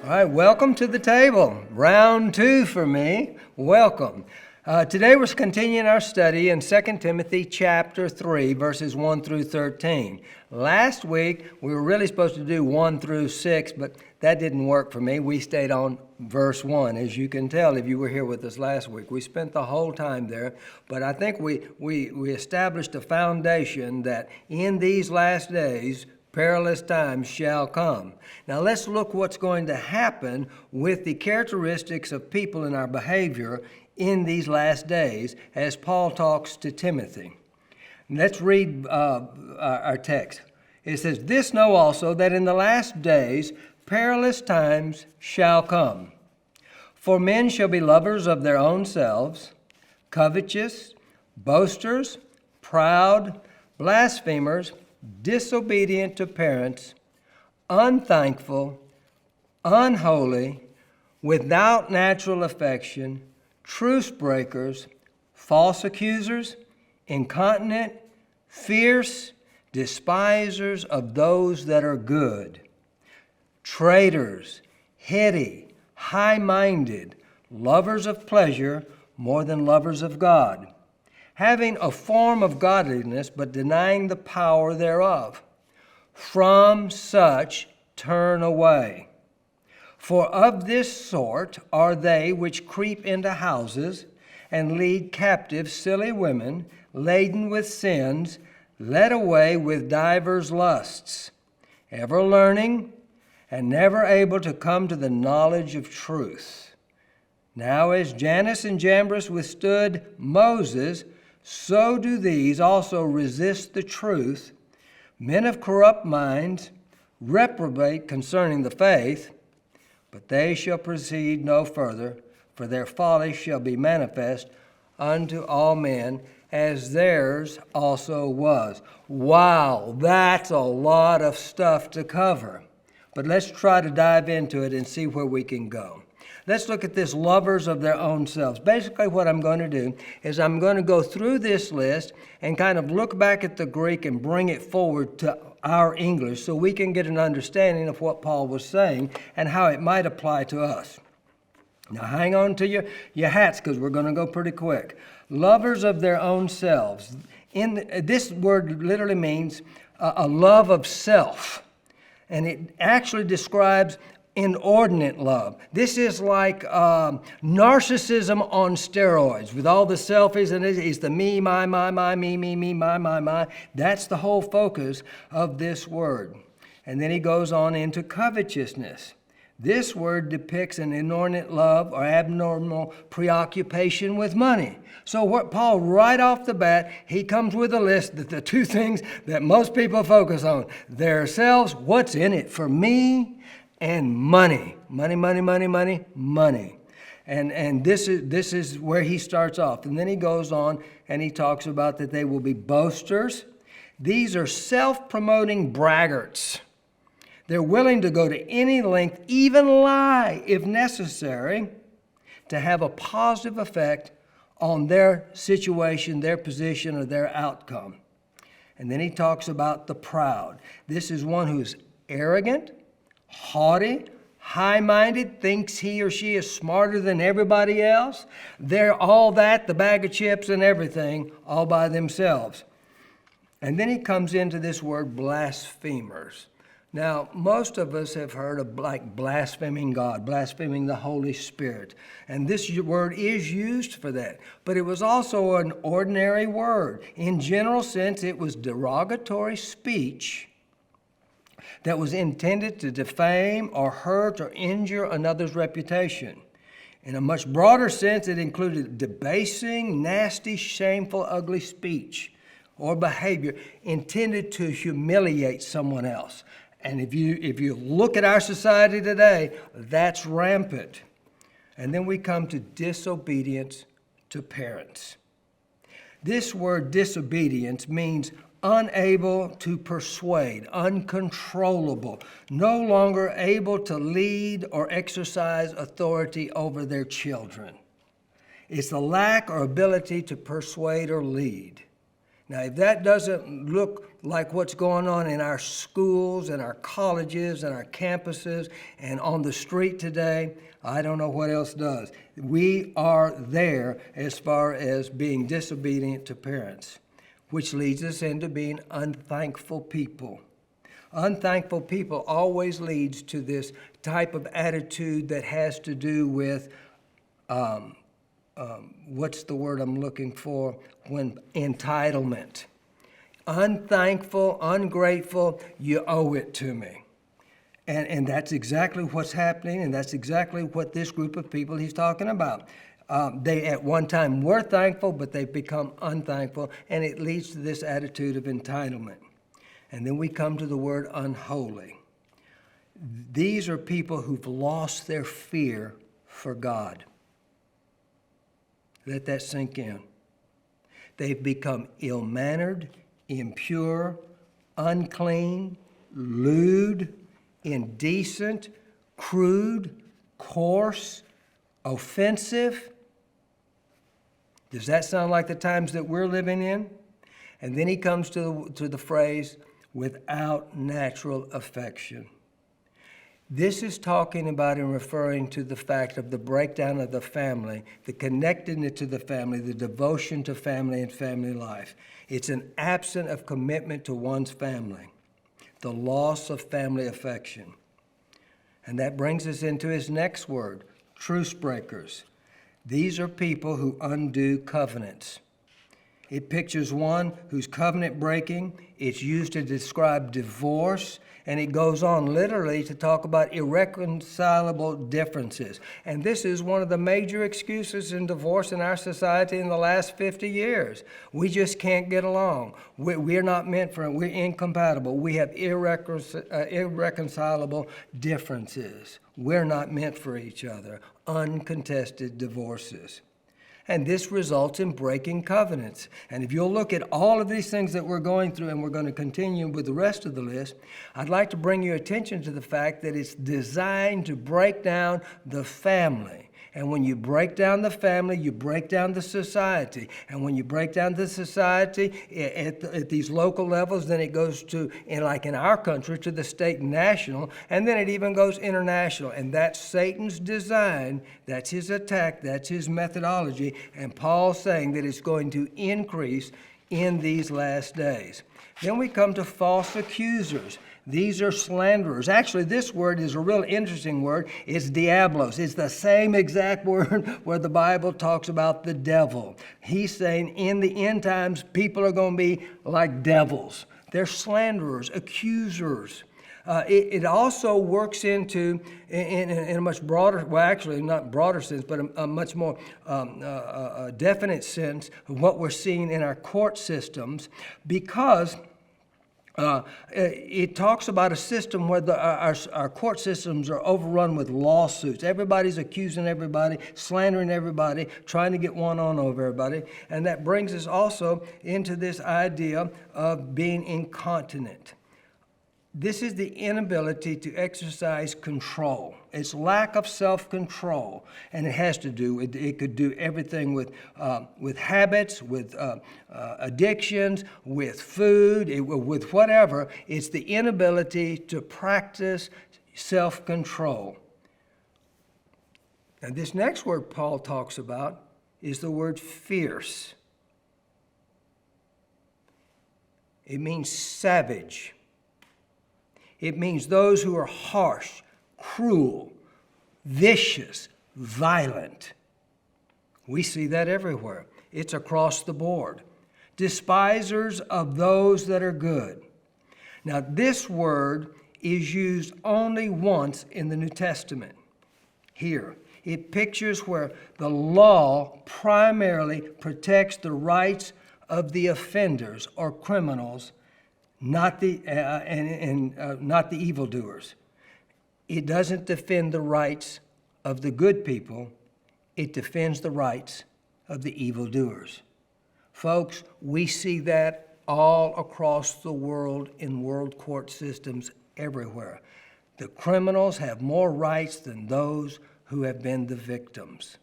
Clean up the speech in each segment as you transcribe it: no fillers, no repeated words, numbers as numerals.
All right, welcome to the table. Round 2 for me. Welcome. Today we're continuing our study in 2 Timothy chapter 3, verses 1 through 13. Last week we were really supposed to do 1 through 6, but that didn't work for me. We stayed on verse 1, as you can tell if you were here with us last week. We spent the whole time there, but I think we established a foundation that in these last days, perilous times shall come. Now let's look what's going to happen with the characteristics of people in our behavior in these last days as Paul talks to Timothy. Let's read our text. It says, "This know also that in the last days perilous times shall come. For men shall be lovers of their own selves, covetous, boasters, proud, blasphemers, disobedient to parents, unthankful, unholy, without natural affection, truce breakers, false accusers, incontinent, fierce, despisers of those that are good, traitors, heady, high-minded, lovers of pleasure more than lovers of God, having a form of godliness, but denying the power thereof. From such turn away. For of this sort are they which creep into houses, and lead captive silly women, laden with sins, led away with divers lusts, ever learning, and never able to come to the knowledge of truth. Now as Jannes and Jambres withstood Moses, so do these also resist the truth, men of corrupt minds, reprobate concerning the faith, but they shall proceed no further, for their folly shall be manifest unto all men, as theirs also was." Wow, that's a lot of stuff to cover. But let's try to dive into it and see where we can go. Let's look at this, lovers of their own selves. Basically what I'm going to do is I'm going to go through this list and kind of look back at the Greek and bring it forward to our English so we can get an understanding of what Paul was saying and how it might apply to us. Now hang on to your hats because we're going to go pretty quick. Lovers of their own selves. This word literally means a love of self. And it actually describes inordinate love. This is like narcissism on steroids with all the selfies, and it's the me, my, me, my. That's the whole focus of this word. And then he goes on into covetousness. This word depicts an inordinate love or abnormal preoccupation with money. So what Paul, right off the bat, he comes with a list that the two things that most people focus on, their selves, what's in it for me, and money. Money. And this is where he starts off. And then he goes on and he talks about that they will be boasters. These are self-promoting braggarts. They're willing to go to any length, even lie if necessary, to have a positive effect on their situation, their position, or their outcome. And then he talks about the proud. This is one who's arrogant, haughty, high-minded, thinks he or she is smarter than everybody else. They're all that, the bag of chips and everything, all by themselves. And then he comes into this word blasphemers. Now, most of us have heard of like blaspheming God, blaspheming the Holy Spirit. And this word is used for that. But it was also an ordinary word. In general sense, it was derogatory speech that was intended to defame or hurt or injure another's reputation. In a much broader sense, it included debasing, nasty, shameful, ugly speech or behavior intended to humiliate someone else. And if you look at our society today, that's rampant. And then we come to disobedience to parents. This word disobedience means unable to persuade, uncontrollable, no longer able to lead or exercise authority over their children. It's the lack or ability to persuade or lead. Now, if that doesn't look like what's going on in our schools and our colleges and our campuses and on the street today, I don't know what else does. We are there as far as being disobedient to parents, which leads us into being unthankful people. Unthankful people always leads to this type of attitude that has to do with, what's the word I'm looking for? When entitlement. Unthankful, ungrateful, you owe it to me. And that's exactly what's happening, and that's exactly what this group of people he's talking about. They at one time were thankful, but they've become unthankful, and it leads to this attitude of entitlement. And then we come to the word unholy. These are people who've lost their fear for God. Let that sink in. They've become ill-mannered, impure, unclean, lewd, indecent, crude, coarse, offensive. Does that sound like the times that we're living in? And then he comes to the phrase, without natural affection. This is talking about and referring to the fact of the breakdown of the family, the connectedness to the family, the devotion to family and family life. It's an absence of commitment to one's family, the loss of family affection. And that brings us into his next word, truce breakers. These are people who undo covenants. It pictures one who's covenant breaking. It's used to describe divorce, and it goes on literally to talk about irreconcilable differences. And this is one of the major excuses in divorce in our society in the last 50 years. We just can't get along. We're not meant for it. We're incompatible. We have irreconcilable differences. We're not meant for each other. Uncontested divorces. And this results in breaking covenants. And if you'll look at all of these things that we're going through, and we're going to continue with the rest of the list, I'd like to bring your attention to the fact that it's designed to break down the family. And when you break down the family, you break down the society. And when you break down the society at these local levels, then it goes to, like in our country, to the state and national, and then it even goes international. And that's Satan's design, that's his attack, that's his methodology. And Paul's saying that it's going to increase in these last days. Then we come to false accusers. These are slanderers. Actually, this word is a real interesting word. It's diablos. It's the same exact word where the Bible talks about the devil. He's saying in the end times, people are going to be like devils. They're slanderers, accusers. It also works into, in a much broader, well, actually not broader sense, but a much more definite sense of what we're seeing in our court systems, because it talks about a system where our court systems are overrun with lawsuits. Everybody's accusing everybody, slandering everybody, trying to get one on over everybody. And that brings us also into this idea of being incontinent. This is the inability to exercise control. It's lack of self-control, and it has to do with, it could do everything with habits, with addictions, with food, with whatever. It's the inability to practice self-control. And this next word Paul talks about is the word fierce. It means savage. It means those who are harsh, cruel, vicious, violent. We see that everywhere. It's across the board. Despisers of those that are good. Now, this word is used only once in the New Testament. Here, it pictures where the law primarily protects the rights of the offenders or criminals, not the evildoers. It doesn't defend the rights of the good people. It defends the rights of the evildoers. Folks, we see that all across the world in world court systems everywhere. The criminals have more rights than those who have been the victims.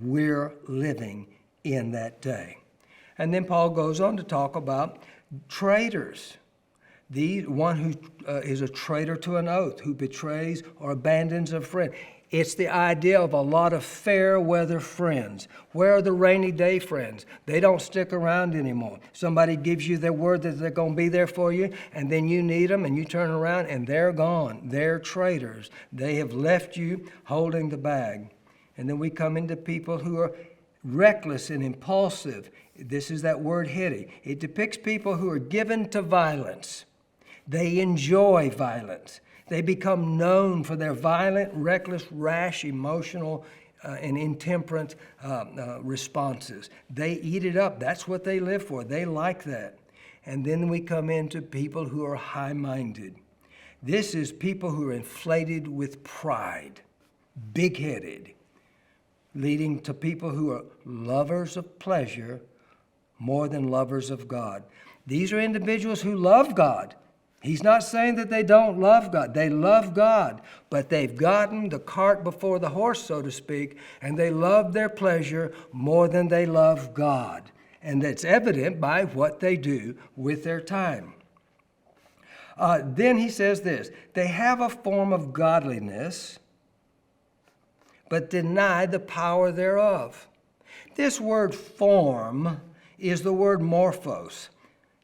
We're living in that day. And then Paul goes on to talk about traitors. One who is a traitor to an oath, who betrays or abandons a friend. It's the idea of a lot of fair weather friends. Where are the rainy day friends? They don't stick around anymore. Somebody gives you their word that they're going to be there for you, and then you need them, and you turn around, and they're gone. They're traitors. They have left you holding the bag. And then we come into people who are reckless and impulsive. This is that word heady. It depicts people who are given to violence. They enjoy violence. They become known for their violent, reckless, rash, emotional, and intemperate responses. They eat it up. That's what they live for. They like that. And then we come into people who are high-minded. This is people who are inflated with pride, big-headed, leading to people who are lovers of pleasure more than lovers of God. These are individuals who love God. He's not saying that they don't love God. They love God, but they've gotten the cart before the horse, so to speak, and they love their pleasure more than they love God. And that's evident by what they do with their time. Then he says this, they have a form of godliness, but deny the power thereof. This word form is the word morphos.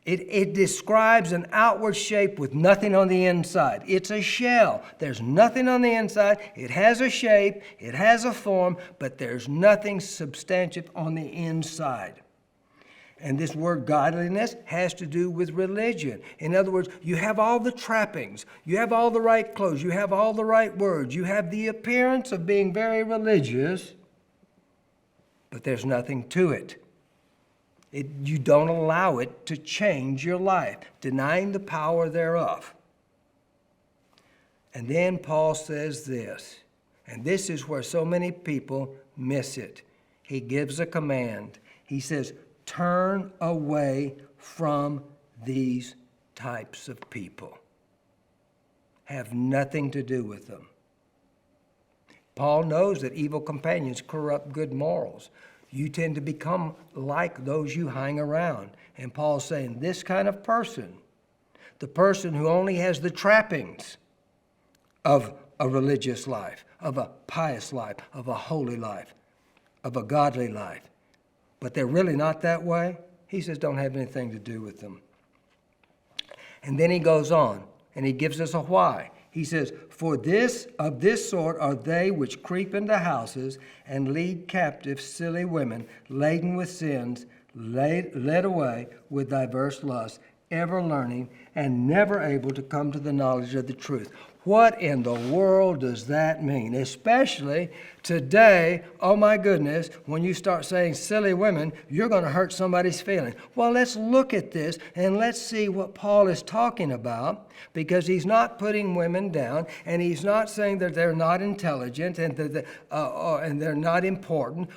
It describes an outward shape with nothing on the inside. It's a shell. There's nothing on the inside. It has a shape. It has a form, but there's nothing substantive on the inside. And this word godliness has to do with religion. In other words, you have all the trappings. You have all the right clothes. You have all the right words. You have the appearance of being very religious, but there's nothing to it. You don't allow it to change your life, denying the power thereof. And then Paul says this, and this is where so many people miss it. He gives a command. He says, turn away from these types of people. Have nothing to do with them. Paul knows that evil companions corrupt good morals. You tend to become like those you hang around. And Paul's saying this kind of person, the person who only has the trappings of a religious life, of a pious life, of a holy life, of a godly life, but they're really not that way, he says don't have anything to do with them. And then he goes on, and he gives us a why. He says, for this of this sort are they which creep into houses and lead captive silly women laden with sins, led away with diverse lusts, ever learning and never able to come to the knowledge of the truth. What in the world does that mean? Especially today, oh my goodness, when you start saying silly women, you're going to hurt somebody's feelings. Well, let's look at this and let's see what Paul is talking about, because he's not putting women down, and he's not saying that they're not intelligent and that and they're not important.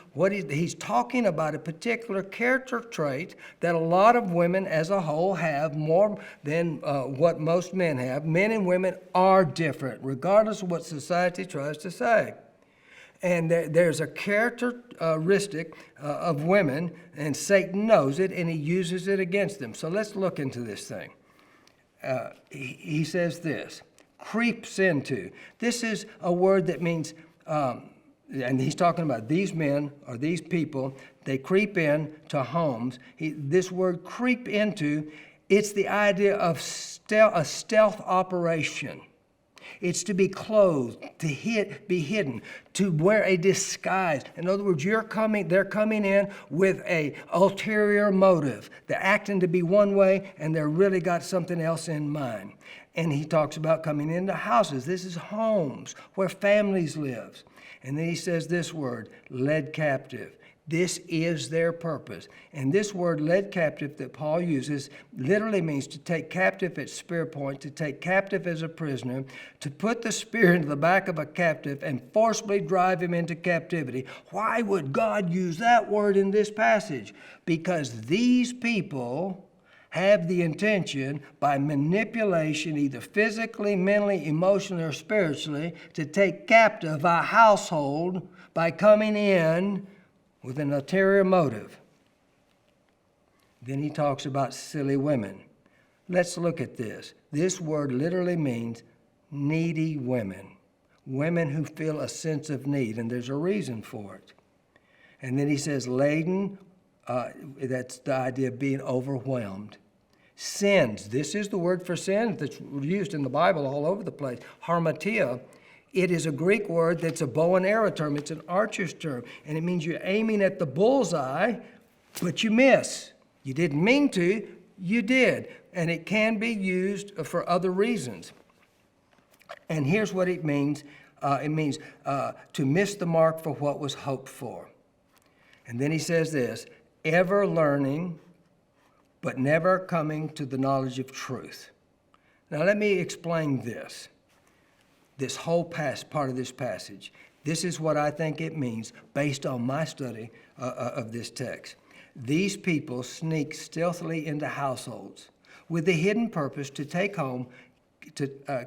He's talking about a particular character trait that a lot of women as a whole have more than what most men have. Men and women are different, regardless of what society tries to say. And there's a characteristic of women, and Satan knows it, and he uses it against them. So let's look into this thing. He says this, creeps into. This is a word that means, and he's talking about these men or these people, they creep in to homes. This word creep into, it's the idea of a stealth operation. It's to be clothed, to be hidden, to wear a disguise. In other words, they're coming in with a ulterior motive. They're acting to be one way, and they're really got something else in mind. And he talks about coming into houses. This is homes where families live. And then he says this word, led captive. This is their purpose. And this word, led captive, that Paul uses literally means to take captive at spear point, to take captive as a prisoner, to put the spear into the back of a captive and forcibly drive him into captivity. Why would God use that word in this passage? Because these people have the intention, by manipulation, either physically, mentally, emotionally, or spiritually, to take captive a household by coming in with an ulterior motive. Then he talks about silly women. let's look at this. This word literally means needy women. Women who feel a sense of need, and there's a reason for it. And then he says laden, that's the idea of being overwhelmed. Sins, this is the word for sin that's used in the Bible all over the place. Harmatia, it is a Greek word that's a bow and arrow term. It's an archer's term, and it means you're aiming at the bullseye, but you miss. You didn't mean to, you did. And it can be used for other reasons. And here's what it means. It means to miss the mark for what was hoped for. And then he says this, ever learning, but never coming to the knowledge of truth. Now let me explain this whole part of this passage. This is what I think it means based on my study of this text. These people sneak stealthily into households with the hidden purpose to take home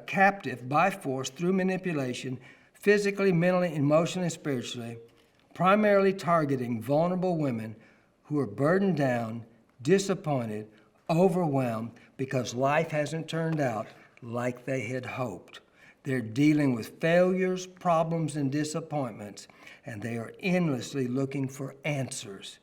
captive by force through manipulation, physically, mentally, emotionally, and spiritually, primarily targeting vulnerable women who are burdened down, disappointed, overwhelmed because life hasn't turned out like they had hoped. They're dealing with failures, problems, and disappointments, and they are endlessly looking for answers,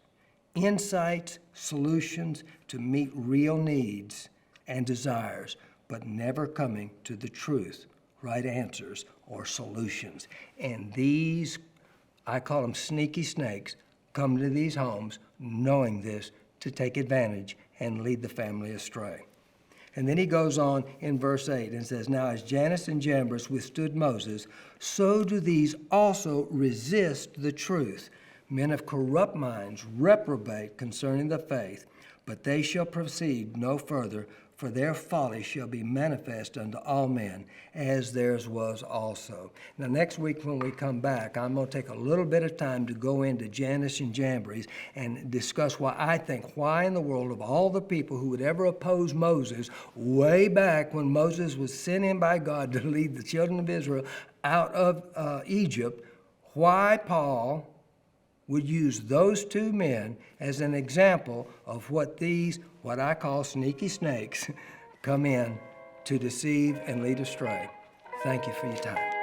insights, solutions to meet real needs and desires, but never coming to the truth, right answers, or solutions. And these, I call them sneaky snakes, come to these homes knowing this to take advantage and lead the family astray. And then he goes on in verse 8 and says, now as Jannes and Jambres withstood Moses, so do these also resist the truth. Men of corrupt minds reprobate concerning the faith, but they shall proceed no further, for their folly shall be manifest unto all men, as theirs was also. Now, next week when we come back, I'm going to take a little bit of time to go into Jannes and Jambres and discuss why in the world of all the people who would ever oppose Moses, way back when Moses was sent in by God to lead the children of Israel out of Egypt, why Paul would use those two men as an example of what I call sneaky snakes, come in to deceive and lead astray. Thank you for your time.